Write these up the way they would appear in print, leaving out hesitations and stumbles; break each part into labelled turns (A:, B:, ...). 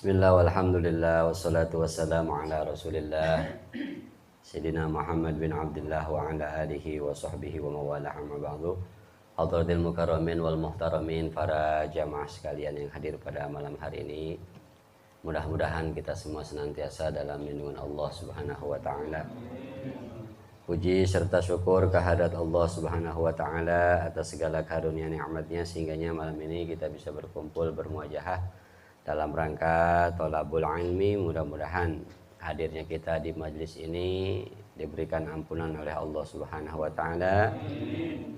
A: Bismillah walhamdulillah wassalatu wassalamu ala rasulillah Sayyidina Muhammad bin Abdullah wa ala alihi wa sahbihi wa mawalah amma ba'du. Hadratil mukarramin wal muhtaramin, para jamaah sekalian yang hadir pada malam hari ini, mudah-mudahan kita semua senantiasa dalam lindungan Allah Subhanahu wa taala. Puji serta syukur kehadirat Allah Subhanahu wa taala atas segala karunia nikmatnya sehingganya malam ini kita bisa berkumpul bermuajahah dalam rangka thalabul ilmi. Mudah-mudahan hadirnya kita di majlis ini diberikan ampunan oleh Allah Subhanahu wa taala,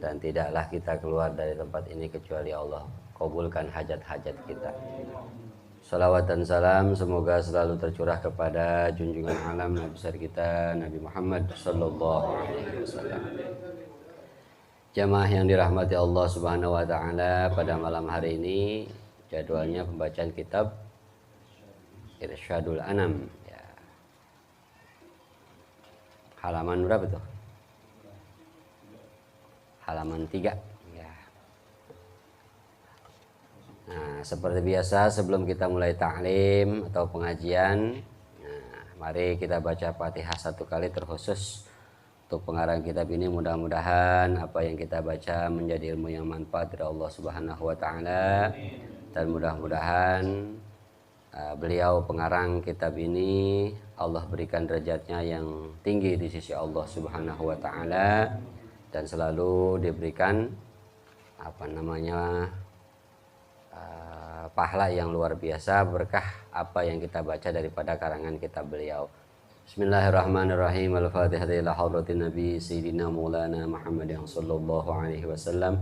A: dan tidaklah kita keluar dari tempat ini kecuali Allah kabulkan hajat-hajat kita. Salawat dan salam semoga selalu tercurah kepada junjungan alam Nabi besar kita Nabi Muhammad sallallahu alaihi wasallam. Jamaah yang dirahmati Allah Subhanahu wa taala, pada malam hari ini jadwalnya pembacaan kitab Irsyadul Anam ya. Halaman berapa tuh? Halaman 3 ya. Nah, seperti biasa sebelum kita mulai ta'lim atau pengajian, mari kita baca Fatihah satu kali terkhusus untuk pengarang kitab ini. Mudah-mudahan apa yang kita baca menjadi ilmu yang manfaat dari Allah Subhanahu wa taala, dan mudah-mudahan beliau pengarang kitab ini Allah berikan derajatnya yang tinggi di sisi Allah Subhanahu wa taala, dan selalu diberikan pahala yang luar biasa berkah apa yang kita baca daripada karangan kitab beliau. Bismillahirrahmanirrahim. Al-Fatihah ila hadratin Nabi Sayyidina Maulana Muhammad sallallahu alaihi wasallam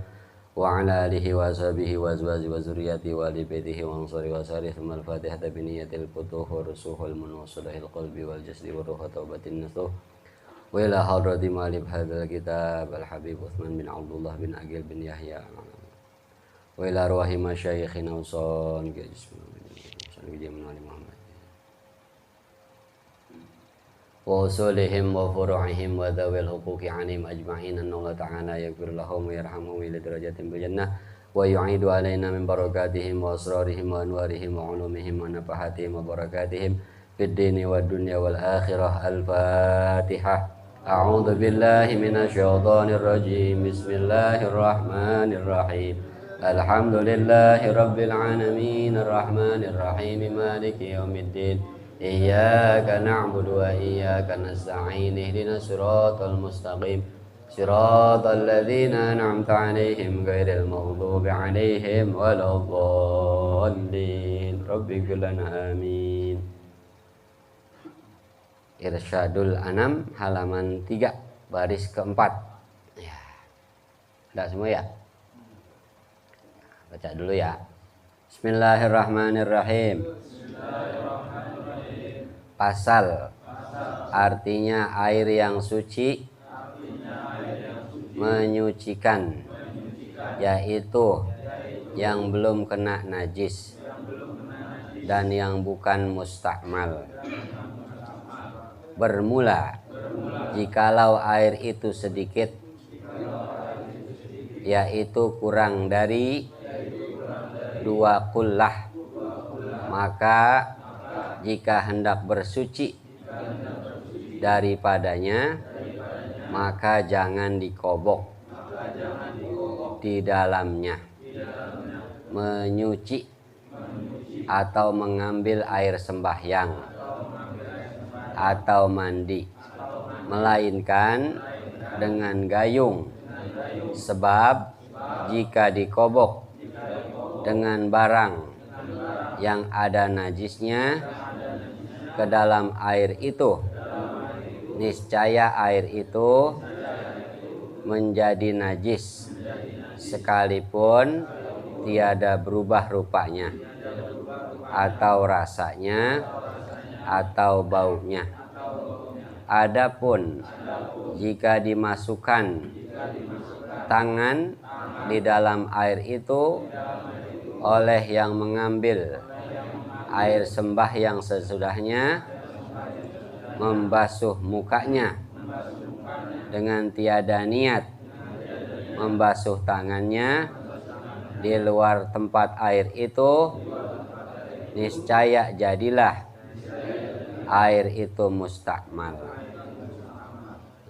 A: wa ala alihi wa sahbihi wa azwaji wa zuriyati wa ali baitihi wa ansari wa sari. Thumma al-Fatihah bi niyyatil futuh wa rusuhul munwasilahil qalbi wal jasdi wa ruha taubatin nasuh wa ila hadrati malib hadzal kitab al-habib Utsman bin Abdullah bin Aqil bin Yahya wa ila ruhi masyayikhina usan Muhammad wa usulihim wa furu'ihim wa dhawil huquqi anhum ajma'in. Allah ta'ala yaghfir lahum wa yarhamhum ila darajatin bil jannah wa yu'idu alaina min barakatihim wa asrarihim wa anwarihim wa ulumihim wa nafahatihim wa barakatihim fid dini wad dunya wal akhirah. Al-Fatihah. A'udzu billahi minasy syaithanir rajim. Bismillahirrahmanirrahim. Alhamdulillahi rabbil alamin arrahmanir rahim maliki yaumiddin. Iyyaka na'budu wa iyyaka nasta'in. Ihdinas siratal mustaqim. Siratal ladzina an'amta 'alaihim ghairil maghdubi 'alaihim waladdallin. Rabbighfir lana amin. Irsyadul Anam halaman 3 baris keempat. Ya. Ada semua ya? Baca dulu ya. Bismillahirrahmanirrahim. Pasal, artinya air yang suci, menyucikan, yaitu yang belum kena najis dan yang bukan mustakmal. Bermula jikalau air itu sedikit, yaitu kurang dari 2 kullah, maka jika hendak bersuci daripadanya, maka jangan dikobok di dalamnya, menyuci atau mengambil air sembahyang atau mandi, melainkan dengan gayung. Sebab jika dikobok dengan barang yang ada najisnya ke dalam air itu, niscaya air itu menjadi najis sekalipun tiada berubah rupanya atau rasanya atau baunya. Adapun jika dimasukkan tangan di dalam air itu oleh yang mengambil air sembahyang sesudahnya, membasuh mukanya dengan tiada niat membasuh tangannya di luar tempat air itu, niscaya jadilah air itu mustakmal.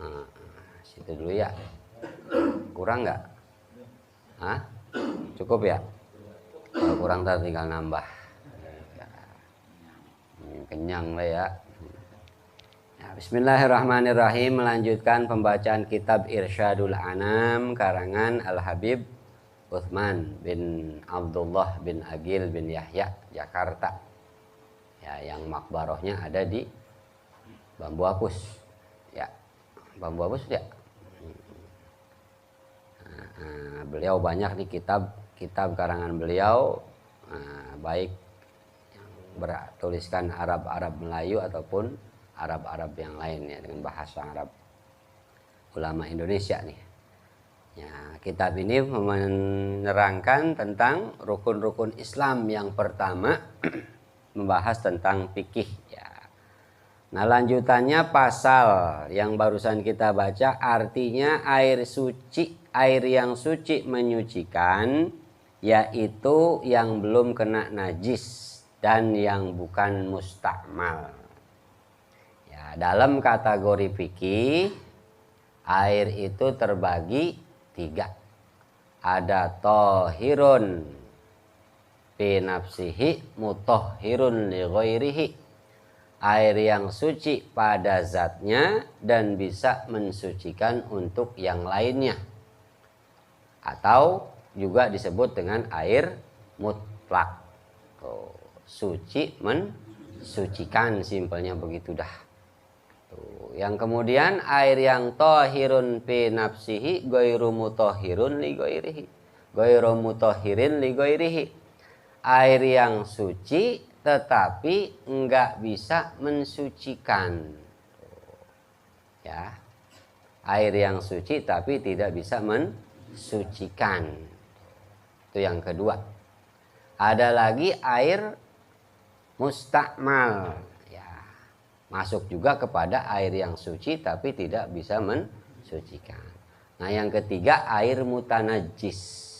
A: Nah, situ dulu ya. Kurang nggak? Hah? Cukup ya? Kalau kurang ntar tinggal nambah. Kenyang lah ya. Bismillahirrahmanirrahim. Melanjutkan pembacaan kitab Irsyadul Anam karangan Al-Habib Uthman bin Abdullah bin Agil bin Yahya, Jakarta. Ya, yang makbarohnya ada di Bambu Apus. Ya, Bambu Apus ya. Beliau banyak nih kitab karangan beliau, baik yang bertuliskan Arab Melayu ataupun Arab yang lain ya, dengan bahasa Arab ulama Indonesia nih. Ya, kitab ini menerangkan tentang rukun-rukun Islam. Yang pertama membahas tentang fikih ya. Nah, lanjutannya pasal yang barusan kita baca, artinya air yang suci menyucikan, yaitu yang belum kena najis dan yang bukan mustakmal. Ya, dalam kategori fikih, air itu terbagi 3. Ada tohirun fi nafsihi, mutahhirun li ghairihi. Air yang suci pada zatnya dan bisa mensucikan untuk yang lainnya. Atau juga disebut dengan air mutlak. Suci mensucikan, simpelnya begitu dah. Yang kemudian air yang tohirun fi nafsihi ghairu mutahhirun li ghairihi. Ghairu mutahhirin li ghairihi. Air yang suci tetapi enggak bisa mensucikan. Ya. Air yang suci tapi tidak bisa mensucikan. Itu yang kedua. Ada lagi air mustakmal. Ya. Masuk juga kepada air yang suci tapi tidak bisa mensucikan. Nah, yang ketiga air mutanajis.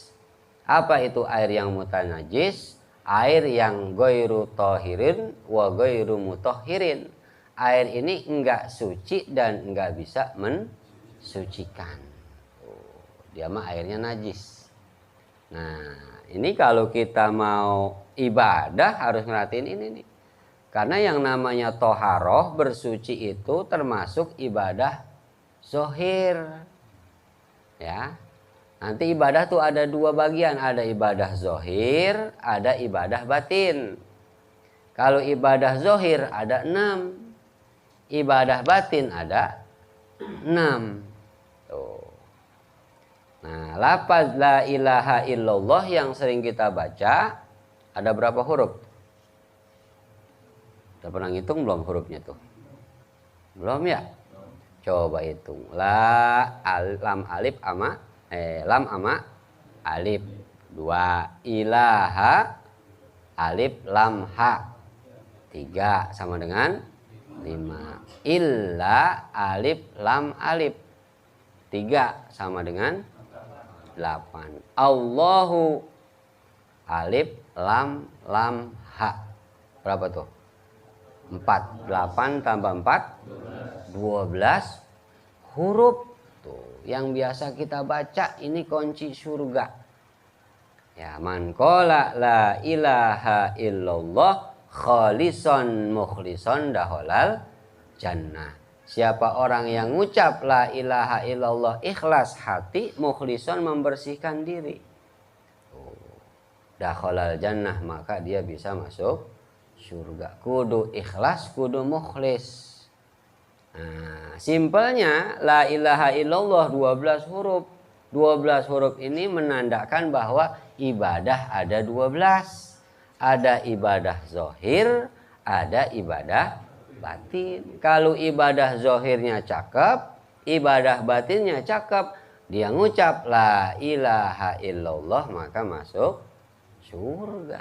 A: Apa itu air yang mutanajis? Air yang ghairu tohirin wa ghairu mutahhirin. Air ini enggak suci dan enggak bisa mensucikan. Dia mah airnya najis. Nah, ini kalau kita mau ibadah harus merhatiin ini nih. Karena yang namanya toharoh, bersuci itu termasuk ibadah zohir. Ya. Nanti ibadah tuh ada 2 bagian, ada ibadah zohir, ada ibadah batin. Kalau ibadah zohir ada 6, ibadah batin ada 6. Tuh. Nah, lafaz la ilaha illallah yang sering kita baca ada berapa huruf? Udah pernah ngitung belum hurufnya tuh? Belum ya? Coba hitung. Lam alif ama lam ama alif 2, ilaha alif lam ha 3 sama dengan 5, illa alif lam alif 3 sama dengan 8, Allahu alif lam ha berapa tuh? 4, 8 tambah 4 12 huruf. Yang biasa kita baca ini kunci surga. Ya, man qala la ilaha illallah khalisan mukhlisan dakhalal jannah. Siapa orang yang ngucap la ilaha illallah ikhlas hati, mukhlisan membersihkan diri, dakhalal jannah, maka dia bisa masuk surga. Kudu ikhlas, kudu mukhlis. Nah, simpelnya la ilaha illallah 12 huruf. 12 huruf ini menandakan bahwa ibadah ada 12. Ada ibadah zohir, ada ibadah batin. Kalau ibadah zohirnya cakep, ibadah batinnya cakep, dia ngucap la ilaha illallah maka masuk surga.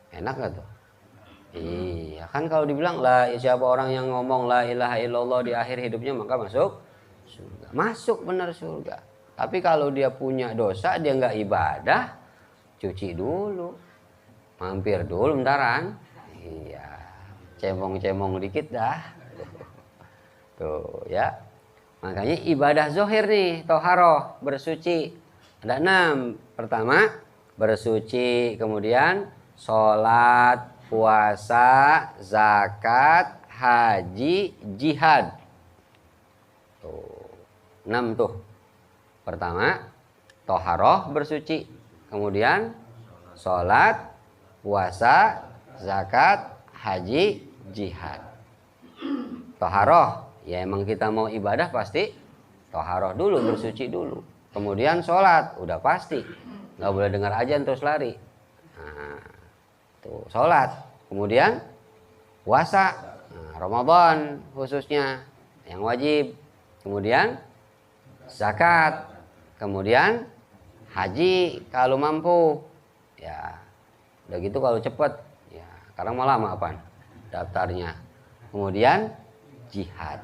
A: Enak gak tuh? Iya, kan kalau dibilang siapa orang yang ngomong la ilaha illallah di akhir hidupnya maka masuk surga. Masuk benar surga. Tapi kalau dia punya dosa, dia nggak ibadah, cuci dulu. Mampir dulu bentaran. Iya, cemong-cemong dikit dah. Tuh ya. Makanya ibadah zohir nih, toharoh, bersuci. Ada 6. Pertama, bersuci. Kemudian sholat, puasa, zakat, haji, jihad. Tuh, 6 tuh. Pertama, toharoh, bersuci. Kemudian sholat, puasa, zakat, haji, jihad. Toharoh, ya emang kita mau ibadah pasti toharoh dulu, bersuci dulu. Kemudian sholat, udah pasti. Nggak boleh dengar ajan terus lari. Nah, tuh sholat. Kemudian puasa, Ramadan khususnya yang wajib. Kemudian zakat. Kemudian haji kalau mampu. Ya, udah gitu kalau cepet. Ya, sekarang mau lama apaan daftarnya. Kemudian jihad.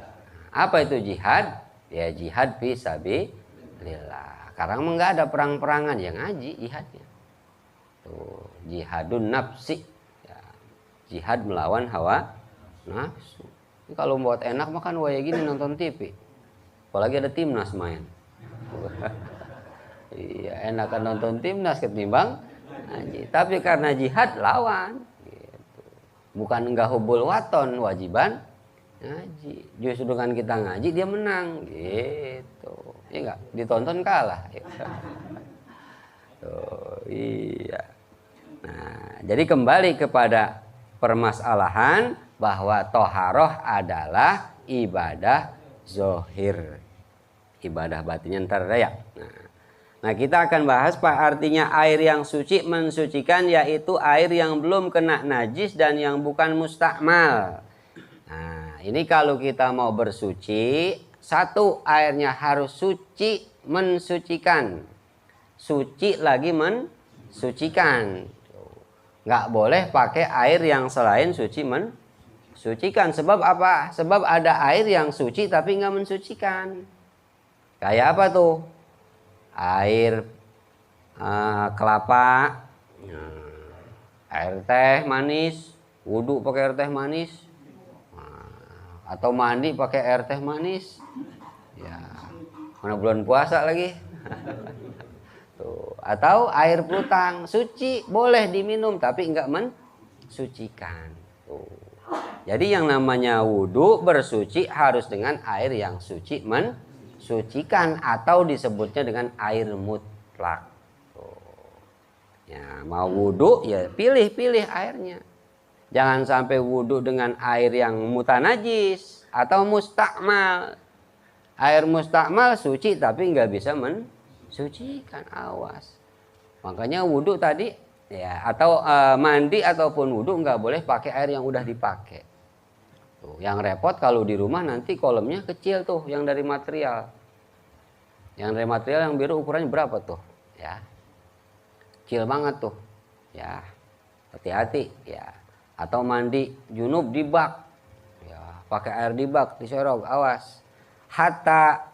A: Apa itu jihad? Ya jihad fi sabilillah. Sekarang enggak ada perang-perangan, yang ngaji jihadnya. Tuh, jihadun nafsi. Ya, jihad melawan hawa nafsu. Ini kalau buat enak makan waya gini nonton TV. Apalagi ada timnas main. Iya, enakan nonton timnas ketimbang ngaji. Tapi karena jihad lawan. Gitu. Bukan enggak hubul waton, wajiban ngaji. Justru dengan kita ngaji dia menang gitu. Iya enggak? Ditonton kalah gitu. Tuh, iya. Nah, jadi kembali kepada permasalahan bahwa toharoh adalah ibadah zohir. Ibadah batinnya ntar ya. Nah, kita akan bahas Pak artinya air yang suci mensucikan, yaitu air yang belum kena najis dan yang bukan mustakmal. Nah, ini kalau kita mau bersuci, satu, airnya harus suci mensucikan. Suci lagi mensucikan. Nggak boleh pakai air yang selain suci mensucikan. Sebab apa? Sebab ada air yang suci tapi nggak mensucikan. Kayak apa tuh? Air kelapa, air teh manis, wudhu pakai air teh manis, atau mandi pakai air teh manis, ya mana bulan puasa lagi. Tuh. Atau air pelutang suci boleh diminum tapi enggak mensucikan. Tuh. Jadi yang namanya wudhu bersuci harus dengan air yang suci mensucikan atau disebutnya dengan air mutlak. Ya, mau wudhu ya pilih-pilih airnya. Jangan sampai wudhu dengan air yang mutanajis atau mustakmal. Air mustakmal suci tapi nggak bisa mensucikan, awas. Makanya wudhu tadi ya atau mandi ataupun wudhu nggak boleh pakai air yang udah dipakai. Tuh, yang repot kalau di rumah nanti kolamnya kecil tuh yang dari material. Yang dari material yang biru ukurannya berapa tuh? Ya. Kecil banget tuh. Ya. Hati-hati ya. Atau mandi junub di bak. Ya, pakai air di bak, diserok, awas. Hatta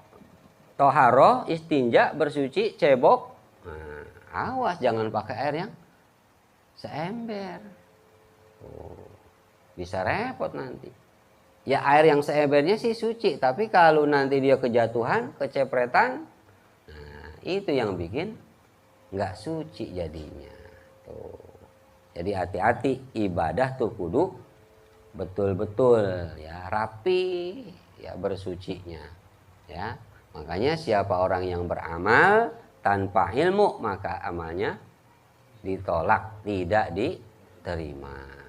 A: toharo, istinja, bersuci, cebok. Nah, awas jangan pakai air yang seember. Bisa repot nanti. Ya air yang seembernya sih suci, tapi kalau nanti dia kejatuhan, kecepretan, nah itu yang bikin nggak suci jadinya. Tuh. Jadi hati-hati ibadah tuh kudu betul-betul ya rapi ya bersucinya. Ya, makanya siapa orang yang beramal tanpa ilmu maka amalnya ditolak, tidak diterima.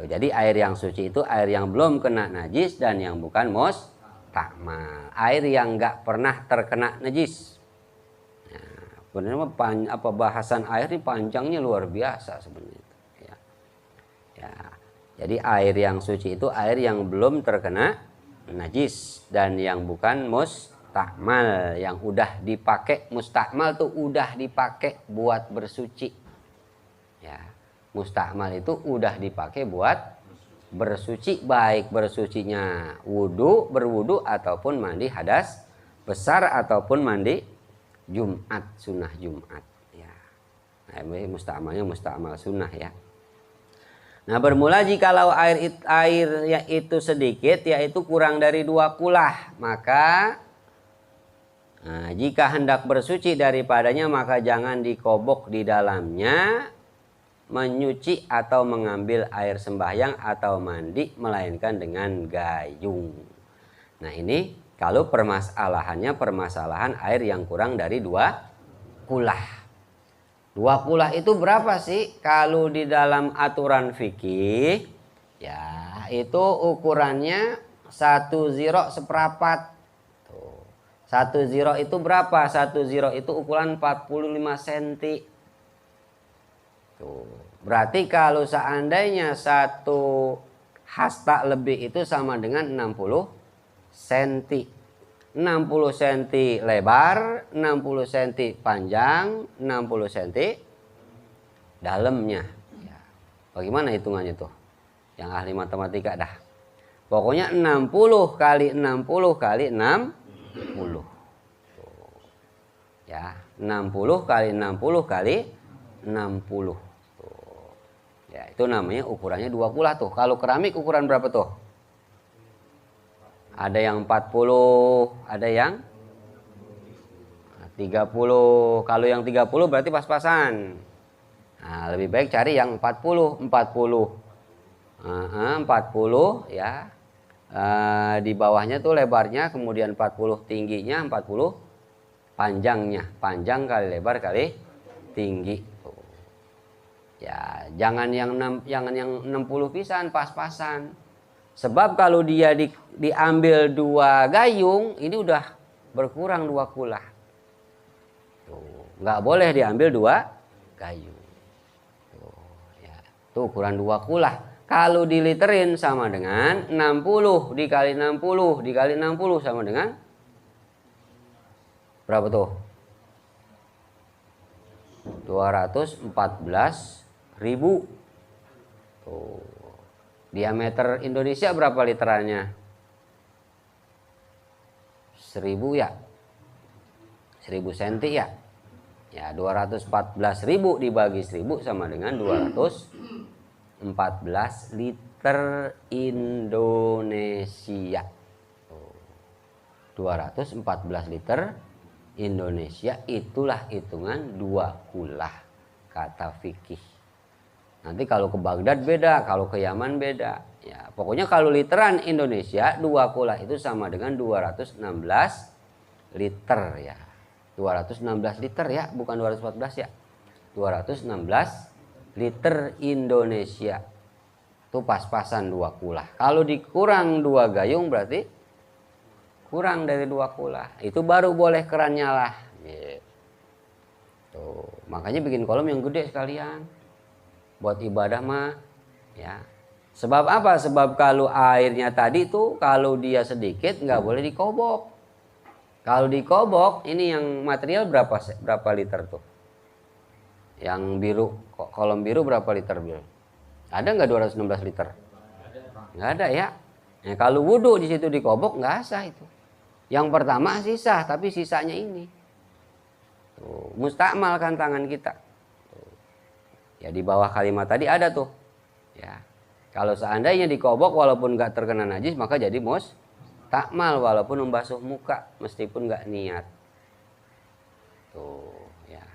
A: Jadi air yang suci itu air yang belum kena najis dan yang bukan mustakmal. Air yang nggak pernah terkena najis. Nah, sebenarnya bahasan air ini panjangnya luar biasa sebenarnya. Ya. Ya. Jadi air yang suci itu air yang belum terkena najis dan yang bukan mustakmal, yang udah dipakai. Mustakmal tuh udah dipakai buat bersuci. Ya. Mustakmal itu udah dipakai buat bersuci, baik bersucinya wudu, berwudu ataupun mandi hadas besar ataupun mandi Jumat, sunnah Jumat. Ya. Nah, musta'malnya musta'mal sunnah ya. Nah, bermula jikalau airnya itu sedikit, yaitu kurang dari 2 kulah, maka jika hendak bersuci daripadanya, maka jangan dikobok di dalamnya, menyuci atau mengambil air sembahyang atau mandi, melainkan dengan gayung. Nah, ini kalau permasalahan air yang kurang dari 2 kulah. 2 kulah itu berapa sih? Kalau di dalam aturan fikih, ya itu ukurannya 1 ziro seperapat. 1 ziro itu berapa? 1 ziro itu ukuran 45 cm. Tuh. Berarti kalau seandainya 1 hasta lebih itu sama dengan 60 cm. 60 cm lebar, 60 cm panjang, 60 cm dalamnya. Ya. Bagaimana hitungannya tuh? Yang ahli matematika dah. Pokoknya 60 kali 60 kali 60. Ya, 60 kali 60 kali 60. Tuh. Ya, itu namanya ukurannya 2 kulah tuh. Kalau keramik ukuran berapa tuh? Ada yang 40, ada yang 30. Kalau yang 30 berarti pas-pasan. Nah, lebih baik cari yang 40. 40 ya. Di bawahnya tuh lebarnya, kemudian 40 tingginya, 40 panjangnya. Panjang kali lebar kali tinggi. Ya, jangan yang 60 pisan, pas-pasan. Sebab kalau dia diambil 2 gayung, ini udah berkurang 2 kulah. Tuh, nggak boleh diambil 2 gayung. Tuh, ya. Tuh ukuran 2 kulah. Kalau diliterin sama dengan 60 dikali 60 dikali 60 sama dengan berapa tuh? 214.000. Tuh. Diameter Indonesia berapa literannya? 1000 ya? 1000 cm ya? Ya, 214.000 dibagi 1000 sama dengan 214 liter Indonesia. 214 liter Indonesia, itulah hitungan 2 kulah kata fikih. Nanti kalau ke Baghdad beda, kalau ke Yaman beda. Ya, pokoknya kalau literan Indonesia 2 kulah itu sama dengan 216 liter ya. 216 liter ya, bukan 214 ya. 216 liter Indonesia. Itu pas-pasan 2 kulah. Kalau dikurang 2 gayung berarti kurang dari 2 kulah. Itu baru boleh keran nyala. Gitu. Makanya bikin kolom yang gede sekalian. Buat ibadah mah ya. Sebab apa? Sebab kalau airnya tadi tuh kalau dia sedikit nggak boleh dikobok. Kalau dikobok ini yang material berapa liter tuh? Yang biru, kolom biru berapa liter biru? Ada nggak 216 liter? Nggak ada ya. Nah, kalau wudhu di situ dikobok nggak sah itu. Yang pertama sisa, tapi sisanya ini. Tuh, mustakmal kan tangan kita. Ya, di bawah kalimat tadi ada tuh. Ya. Kalau seandainya dikobok walaupun nggak terkena najis, maka jadi mustakmal walaupun membasuh muka meskipun nggak niat. Tuh, ya.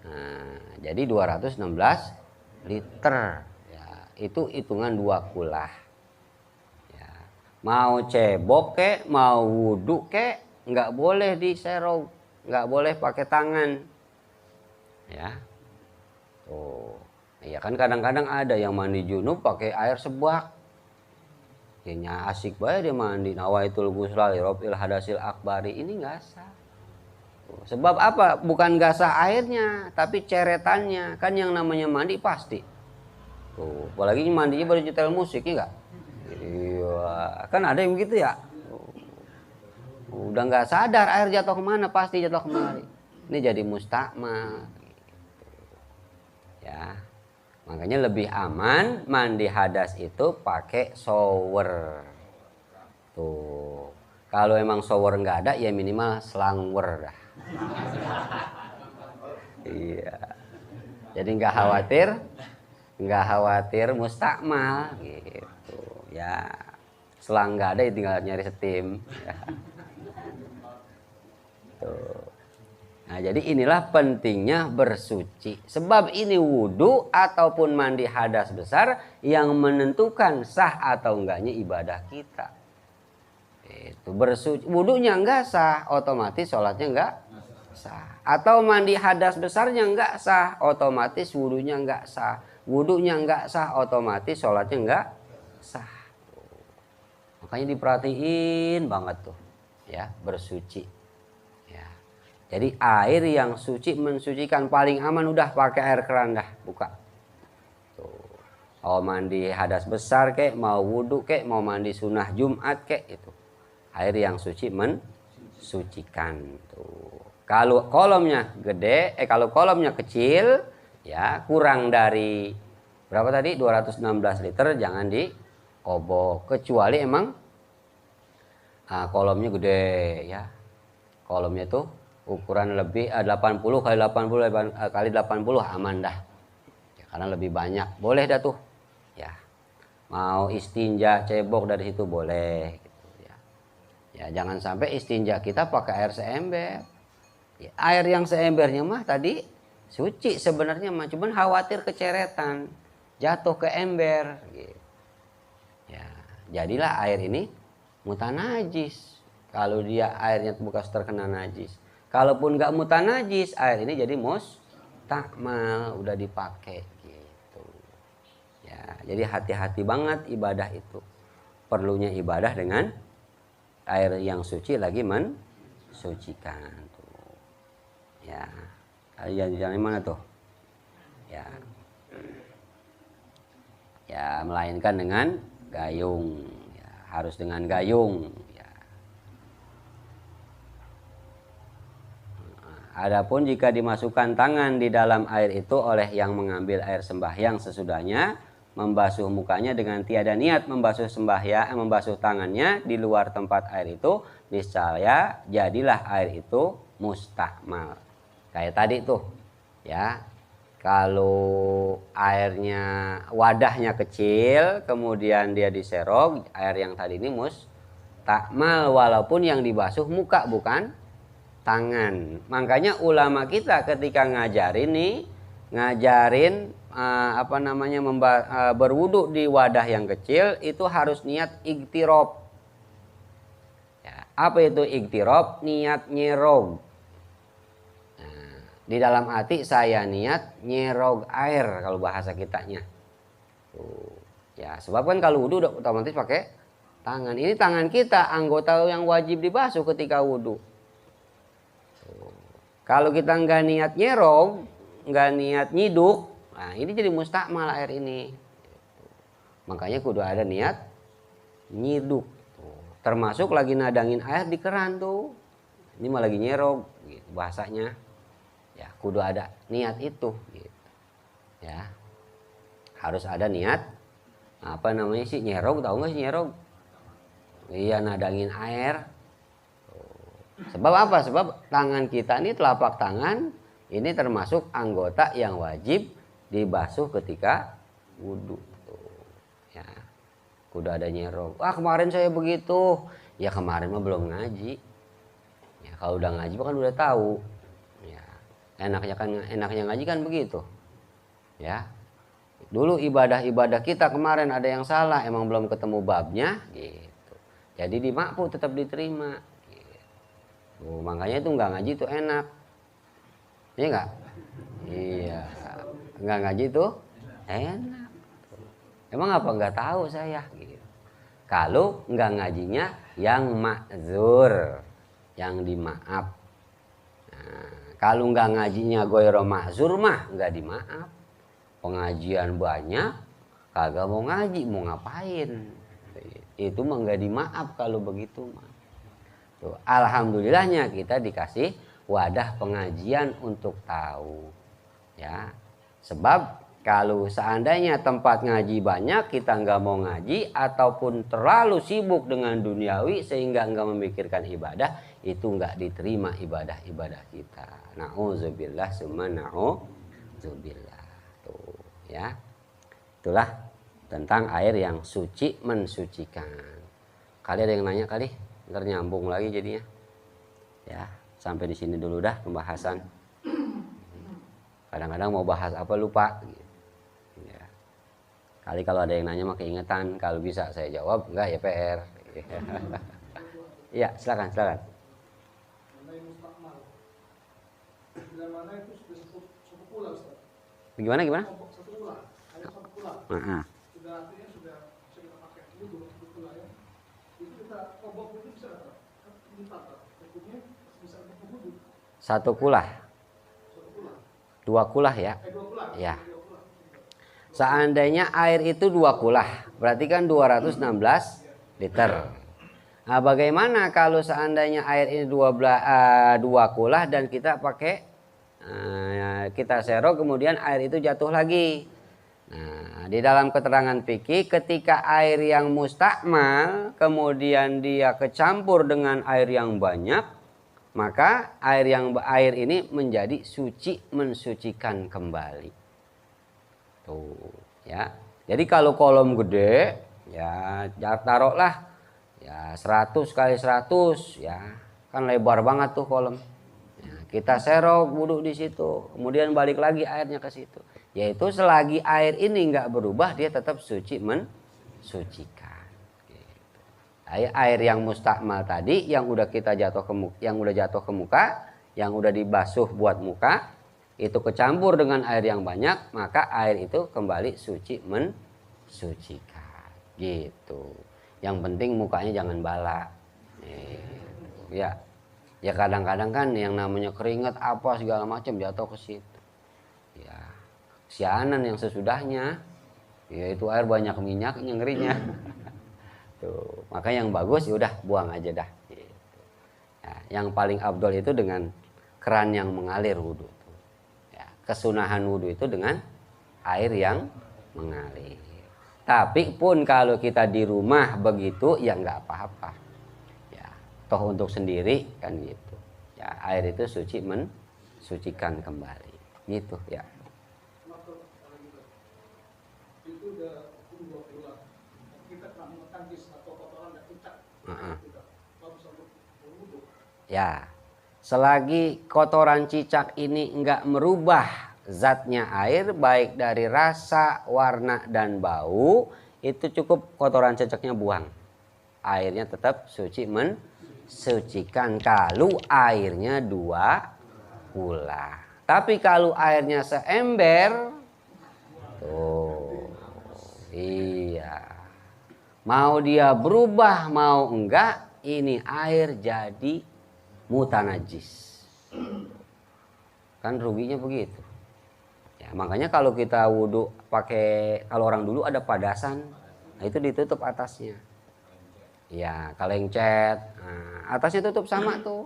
A: Nah, jadi 216 liter. Ya, itu hitungan 2 kulah. Ya. Mau cebok kek, mau wudhu kek, nggak boleh diserong, nggak boleh pakai tangan. Ya. Tuh, iya kan kadang-kadang ada yang mandi junub pakai air sebak. Kayaknya asik banget dia mandi. Nawaitul ghusla li rabbil hadasil akbari, ini nggak sah. Tuh, sebab apa? Bukan nggak sah airnya, tapi ceretannya. Kan yang namanya mandi pasti. Tuh, apalagi mandinya baru nyetel musik, ya nggak? Iya, kan ada yang begitu ya. Udah nggak sadar air jatuh kemana, pasti jatuh kemari. Ini jadi mustakmal. Ya, makanya lebih aman mandi hadas itu pakai shower. Tuh, kalau emang shower nggak ada ya minimal selangwer dah. Iya. Jadi nggak khawatir mustakmal gitu. Ya, selang nggak ada tinggal nyari setim. Ya. Tuh. Nah, jadi inilah pentingnya bersuci. Sebab ini wudhu ataupun mandi hadas besar yang menentukan sah atau enggaknya ibadah kita. Itu bersuci, wudhunya enggak sah, otomatis sholatnya enggak sah. Atau mandi hadas besarnya enggak sah, otomatis wudhunya enggak sah. Wudhunya enggak sah, otomatis sholatnya enggak sah. Makanya diperhatiin banget tuh, ya, bersuci. Ya. Jadi air yang suci mensucikan, paling aman udah pakai air keran dah, buka. Tuh. Mau mandi hadas besar kek, mau wudhu kek, mau mandi sunnah Jumat kek, itu air yang suci mensucikan. Tuh. Kalau kolomnya gede, kalau kolomnya kecil, ya kurang dari berapa tadi 216 liter jangan diobok, kecuali emang kolomnya gede, ya. Kolomnya tuh ukuran lebih 80 kali 80 kali 80 aman dah. Ya, karena lebih banyak, boleh dah tuh. Ya. Mau istinja cebok dari situ boleh gitu, ya. Ya, jangan sampai istinja kita pakai air seember. Ya, air yang seembernya mah tadi suci sebenarnya mah, cuman khawatir keceretan, jatuh ke ember gitu. Ya, jadilah air ini mutanajis kalau dia airnya bekas terkena najis. Kalaupun nggak mutanajis, air ini jadi mustakmal, udah dipakai gitu. Ya, jadi hati-hati banget ibadah itu. Perlunya ibadah dengan air yang suci lagi mensucikan. Ya, jangan mana tuh? Ya, ya melainkan dengan gayung. Ya, harus dengan gayung. Ya. Adapun jika dimasukkan tangan di dalam air itu oleh yang mengambil air sembahyang sesudahnya, membasuh mukanya dengan tiada niat membasuh membasuh tangannya di luar tempat air itu, niscaya jadilah air itu mustakmal. Kayak tadi tuh, ya, kalau airnya wadahnya kecil, kemudian dia diserok, air yang tadi ini mustakmal walaupun yang dibasuh muka bukan tangan. Makanya ulama kita ketika ngajarin berwudu di wadah yang kecil itu harus niat igtirob. Ya, apa itu igtirob? Niat nyerog. Di dalam hati saya niat nyerog air kalau bahasa kitanya. Tuh. Ya, sebab kan kalau wudhu udah otomatis pakai tangan. Ini tangan kita anggota yang wajib dibasuh ketika wudhu. Kalau kita nggak niat nyerog, nggak niat nyiduk, nah ini jadi mustakmal air ini. Makanya kudu ada niat nyiduk. Termasuk lagi nadangin air di keran tuh. Ini mah lagi nyerog gitu bahasanya. Ya, kudu ada niat itu gitu. Ya. Harus ada niat nyerog, tahu nggak sih nyerog? Iya, nadangin air. Sebab apa? Sebab tangan kita ini, telapak tangan ini termasuk anggota yang wajib dibasuh ketika wudhu. Ya. Kudu ada nyerog. Kemarin saya begitu. Ya kemarin mah belum ngaji. Ya, kalau udah ngaji kan udah tahu. Enaknya ngaji kan begitu, ya. Dulu ibadah kita kemarin ada yang salah, emang belum ketemu babnya, gitu. Jadi dimakfu tetap diterima. Gitu. Makanya itu nggak ngaji itu enak, iya nggak? Iya, nggak ngaji itu enak. Emang apa nggak tahu saya? Gitu. Kalau nggak ngajinya yang ma'zur, yang dimaaf. Kalau nggak ngajinya goyro ma'zur mah nggak dimaaf. Pengajian banyak, kagak mau ngaji, mau ngapain? Itu mah nggak dimaaf kalau begitu mah. Tuh, alhamdulillahnya kita dikasih wadah pengajian untuk tahu, ya. Sebab kalau seandainya tempat ngaji banyak kita nggak mau ngaji ataupun terlalu sibuk dengan duniawi sehingga nggak memikirkan ibadah, itu nggak diterima ibadah-ibadah kita. Na'udzubillah summa na'udzubillah. Tuh ya. Itulah tentang air yang suci mensucikan. Kali ada yang nanya kali? Ntar nyambung lagi jadinya. Ya, sampai di sini dulu dah pembahasan. Kadang-kadang mau bahas apa lupa. Ya. Kali kalau ada yang nanya mah keingetan, kalau bisa saya jawab, enggak ya PR. Iya, silakan. Gimana? Nah, satu kulah, dua kulah ya. Ya. Seandainya air itu 2 kulah, berarti kan 216 liter. Nah, bagaimana kalau seandainya air ini 2 kulah dan kita pakai kita sero kemudian air itu jatuh lagi. Nah, di dalam keterangan fikih ketika air yang mustakmal kemudian dia kecampur dengan air yang banyak, maka air ini menjadi suci mensucikan kembali. Tuh, ya. Jadi kalau kolom gede, ya taruhlah ya 100 kali 100 ya. Kan lebar banget tuh kolom. Ya, kita serok wudhu di situ, kemudian balik lagi airnya ke situ. Yaitu selagi air ini nggak berubah dia tetap suci mensucikan. Air yang mustakmal tadi yang udah kita jatuh ke muka, yang udah dibasuh buat muka, itu kecampur dengan air yang banyak, maka air itu kembali suci mensucikan. Gitu. Yang penting mukanya jangan bala. Ya. Ya kadang-kadang kan yang namanya keringat apa segala macam jatuh ke situ. Ya. Sianan yang sesudahnya, yaitu air banyak minyaknya ngerinya. Tuh, maka yang bagus ya udah buang aja dah. Gitu. Ya, yang paling afdol itu dengan keran yang mengalir wudhu. Ya, kesunahan wudhu itu dengan air yang mengalir. Tapi pun kalau kita di rumah begitu ya nggak apa-apa. Ya, toh untuk sendiri kan gitu. Ya, air itu suci mensucikan kembali. Gitu ya. Ya, selagi kotoran cicak ini enggak merubah zatnya air baik dari rasa, warna dan bau, itu cukup kotoran cicaknya buang. Airnya tetap suci mensucikan kalau airnya 2 kulah. Tapi kalau airnya seember, tuh, iya. Mau dia berubah mau enggak, ini air jadi mutanajis. Kan ruginya begitu. Ya, makanya kalau kita wudhu pakai, kalau orang dulu ada padasan, nah itu ditutup atasnya. Ya, kaleng cat, nah, atasnya tutup sama tuh.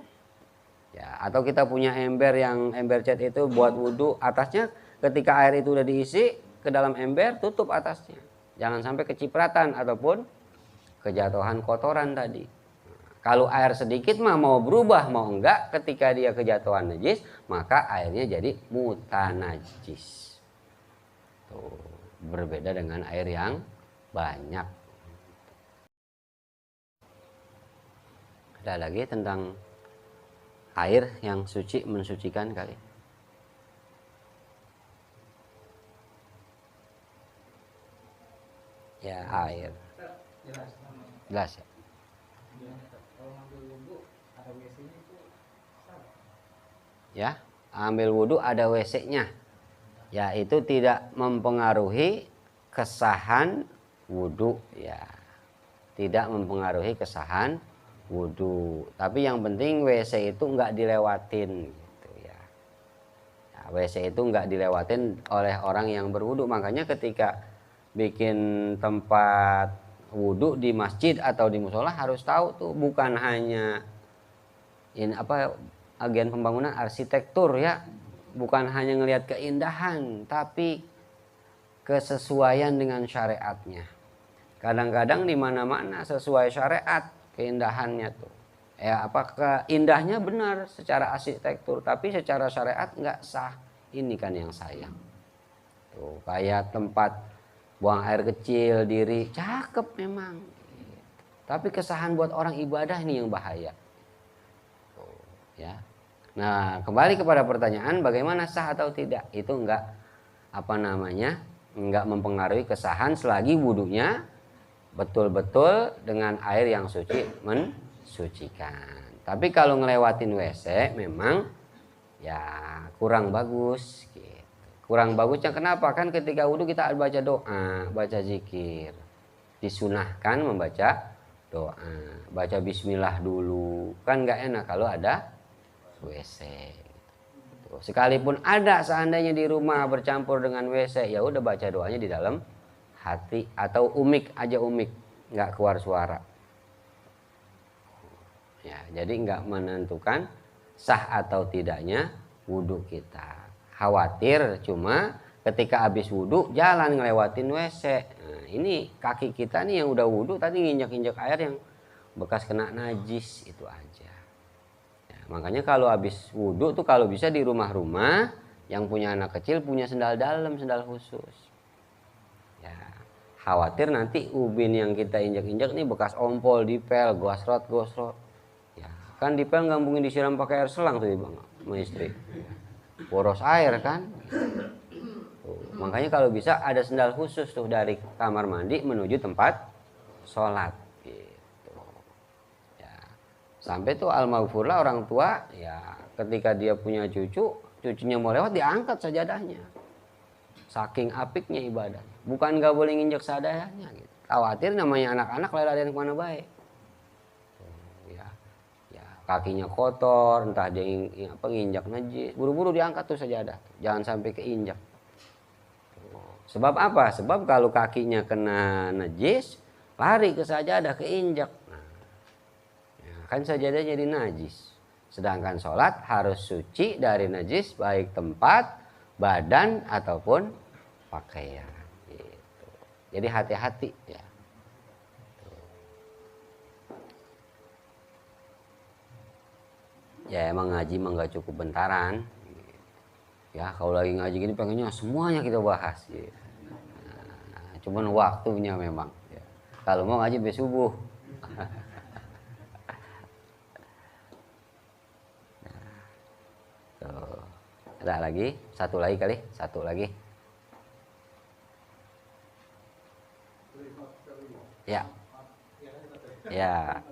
A: Ya, atau kita punya ember yang ember cat itu buat wudhu, atasnya ketika air itu udah diisi ke dalam ember, tutup atasnya. Jangan sampai kecipratan ataupun kejatuhan kotoran tadi. Kalau air sedikit mah mau berubah mau enggak, ketika dia kejatuhan najis maka airnya jadi mutanajis. Tuh, berbeda dengan air yang banyak. Ada lagi tentang air yang suci mensucikan kali? Ya, air. Jelas ya. Ya, ambil wudhu ada WC-nya. Ya, itu tidak mempengaruhi kesahan wudhu ya. Tidak mempengaruhi kesahan wudhu. Tapi yang penting WC itu enggak dilewatin gitu ya. Ya, WC itu enggak dilewatin oleh orang yang berwudhu. Makanya ketika bikin tempat wudhu di masjid atau di musola harus tahu tuh, bukan hanya ini apa agen pembangunan arsitektur ya, bukan hanya ngelihat keindahan tapi kesesuaian dengan syariatnya. Kadang-kadang di mana-mana sesuai syariat keindahannya tuh. Ya, apakah indahnya benar secara arsitektur, tapi secara syariat nggak sah. Ini kan yang sayang. Tuh, kayak tempat buang air kecil diri, cakep memang. Tapi kesahan buat orang ibadah ini yang bahaya. Tuh, ya. Nah, kembali kepada pertanyaan bagaimana sah atau tidak? Itu enggak enggak mempengaruhi kesahan selagi wudunya betul-betul dengan air yang suci mensucikan. Tapi kalau ngelewatin WC memang ya kurang bagus gitu. Kurang bagusnya kenapa? Kan ketika wudhu kita baca doa, baca zikir. Disunahkan membaca doa, baca bismillah dulu. Kan nggak enak kalau ada WC. Sekalipun ada seandainya di rumah bercampur dengan WC, ya udah baca doanya di dalam hati atau umik aja, umik, nggak keluar suara. Ya, jadi nggak menentukan sah atau tidaknya wudhu kita. Khawatir cuma ketika habis wudhu jalan ngelewatin WC. Nah, ini kaki kita nih yang udah wudhu tadi nginjak-injak air yang bekas kena najis itu aja. Makanya kalau habis wudhu tuh kalau bisa di rumah-rumah yang punya anak kecil punya sendal dalam, sendal khusus. Ya, khawatir nanti ubin yang kita injak-injak nih bekas ompol, dipel, gosrot. Ya, kan dipel nggak mungkin disiram pakai air selang tuh Bang, sama istri. Boros air kan. Tuh, makanya kalau bisa ada sendal khusus tuh dari kamar mandi menuju tempat sholat. Sampai tuh al-maghfurlah orang tua ya ketika dia punya cucunya mau lewat diangkat sajadahnya. Saking apiknya ibadah. Bukan nggak boleh nginjek sajadahnya gitu. Khawatir namanya anak-anak lari-larian kemana baik. Ya, kakinya kotor, entah dia nginjak najis, buru-buru diangkat tuh sajadah. Jangan sampai keinjak. Sebab apa? Sebab kalau kakinya kena najis, lari ke sajadah keinjak. Kan sajadah jadi najis. Sedangkan sholat harus suci dari najis baik tempat, badan ataupun pakaian. Gitu. Jadi hati-hati ya. Ya emang ngaji mah nggak cukup bentaran. Ya kalau lagi ngaji gini pengennya semuanya kita bahas. Ya. Nah, cuman waktunya memang. Ya. Kalau mau ngaji sampai subuh. Ada lagi? Satu lagi kali? Satu lagi. Ya. Ya.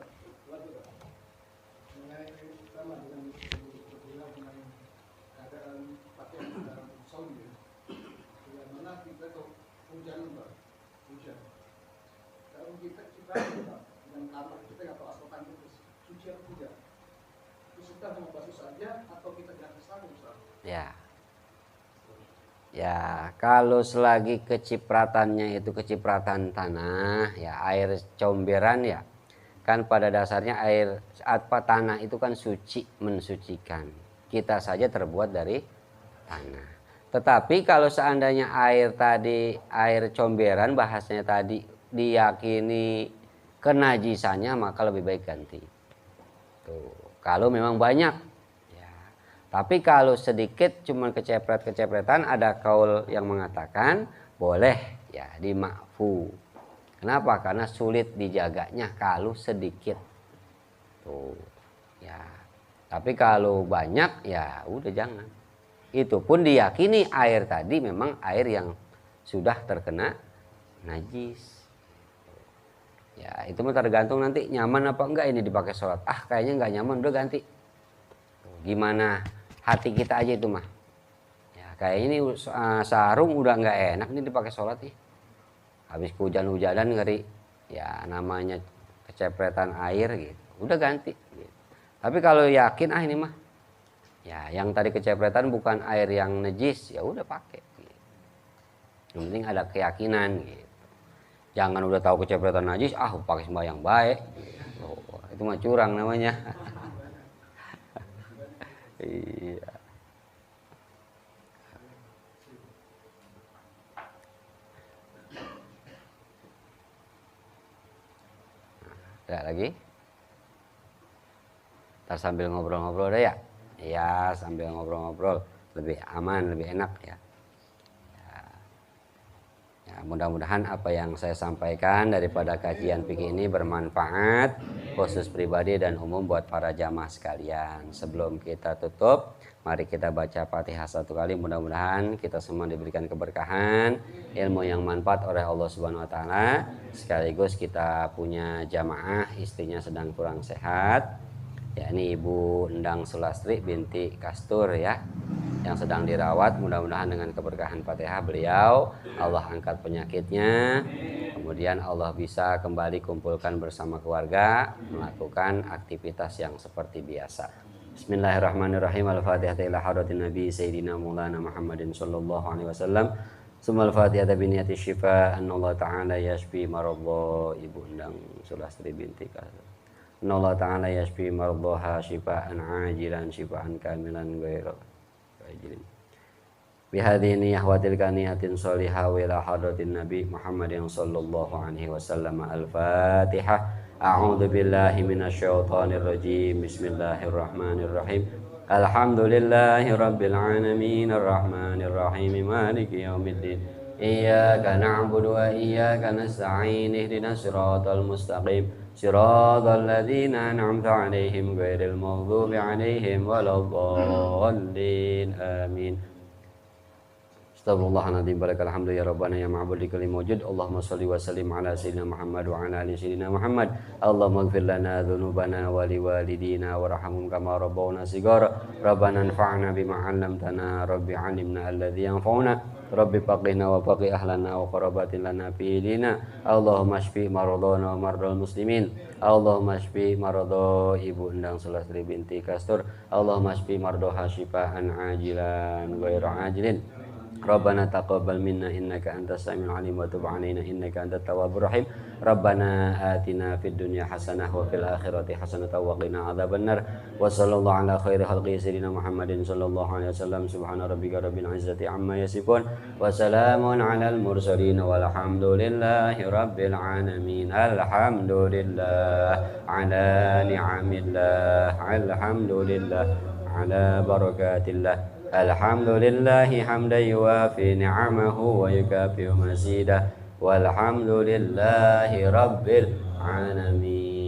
A: Ya. Ya, kalau selagi kecipratannya itu kecipratan tanah, ya air comberan ya. Kan pada dasarnya air apa tanah itu kan suci, mensucikan. Kita saja terbuat dari tanah. Tetapi kalau seandainya air tadi, air comberan bahasanya tadi diyakini kenajisannya, maka lebih baik ganti. Tuh, kalau memang banyak. Tapi kalau sedikit cuma kecepret-kecepretan ada kaul yang mengatakan boleh ya dimakfu. Kenapa? Karena sulit dijaganya kalau sedikit. Tuh. Ya. Tapi kalau banyak ya udah jangan. Itu pun diyakini air tadi memang air yang sudah terkena najis. Ya, itu mah tergantung nanti nyaman apa enggak ini dipakai sholat. Ah, kayaknya enggak nyaman, udah ganti. Gimana hati kita aja itu mah ya, kayak ini sarung udah nggak enak nih dipakai sholat nih, habis hujan-hujanan ngeri ya namanya kecepretan air gitu, udah ganti gitu. Tapi kalau yakin ini mah ya yang tadi kecepretan bukan air yang najis ya udah pakai gitu. Yang penting ada keyakinan gitu, jangan udah tahu kecepretan najis pakai sembahyang baik gitu. Itu mah curang namanya. Iya. Ada lagi? sambil ngobrol-ngobrol deh ya. Iya, sambil ngobrol-ngobrol lebih aman, lebih enak ya. Ya, mudah-mudahan apa yang saya sampaikan daripada kajian fikih ini bermanfaat khusus pribadi dan umum buat para jamaah sekalian. Sebelum kita tutup, mari kita baca Fatihah satu kali. Mudah-mudahan kita semua diberikan keberkahan, ilmu yang manfaat oleh Allah Subhanahu wa taala. Sekaligus kita punya jamaah istrinya sedang kurang sehat, yakni Ibu Endang Sulastri binti Kastur ya, yang sedang dirawat. Mudah-mudahan dengan keberkahan Fatihah beliau Allah angkat penyakitnya, kemudian Allah bisa kembali kumpulkan bersama keluarga melakukan aktivitas yang seperti biasa. Bismillahirrahmanirrahim. Al-Fatihah ila hadratin Nabi Sayyidina Maulana Muhammadin sallallahu alaihi wasallam. Sumal Fatihah bi niyati syifa anna Allah ta'ala yashfi maradha Ibu Endang Sulastri binti Kastur. Allah Ta'ala yashfi mardaha shifaan ajilan shifaan kamilan ghairu ajilin. Bihadhi niyah wa tilka niyatin salihah wa ila hadratin Nabi Muhammadin sallallahu alaihi wasallam. Al-Fatihah. A'udzu billahi minasyaitonir rajim. Bismillahirrahmanirrahim. Alhamdulillahi rabbil alamin arrahmanir rahim maliki yaumiddin. Iyyaka na'budu wa iyyaka nasta'in ihdinas siratal mustaqim. Siratal ladzina an'amta 'alaihim ghairil maghdubi 'alaihim waladdallin. Amin. Astagfirullahaladzim. Barakalhamdu ya Rabbana ya ma'bud likali mawjud. Allahumma salli wa sallim ala sayyidina Muhammad wa ala ali sayyidina Muhammad. Allahumma ighfir lana dhunubana wa liwalidina warhamhum kama rabbawna shighara. Rabbana anfa'na bima 'allamtana. Rabbi 'allimna alladhi yanfa'una. Rabbi faqihna wa faqih ahlana wa qarabatin lana fi dina. Allahumma shfi maradana wa mardal muslimin. Allahumma shfi maradha Ibu Endang Sulastri binti Kastur. Allahumma shfi mardaha shifaan ajilan ghairu ajilin. Rabbana taqabbal minna innaka antas samiul alim wa tub 'alaina innaka antat tawwabur rahim. Rabbana atina fid dunya hasanah wa fil akhirati hasanah wa qina adzabannar. Wa sallallahu ala khairi khalqi sayyidina Muhammadin sallallahu alaihi wasallam. Subhana rabbika rabbil izzati amma yasifun wa salamun alal mursalin walhamdulillahi rabbil alamin. Alhamdulillah ala ni'amillah, alhamdulillah ala barakatillah. Alhamdulillahi hamdan yuwafi ni'amahu wa yukafi'u mazidah. Walhamdulillahi rabbil alamin.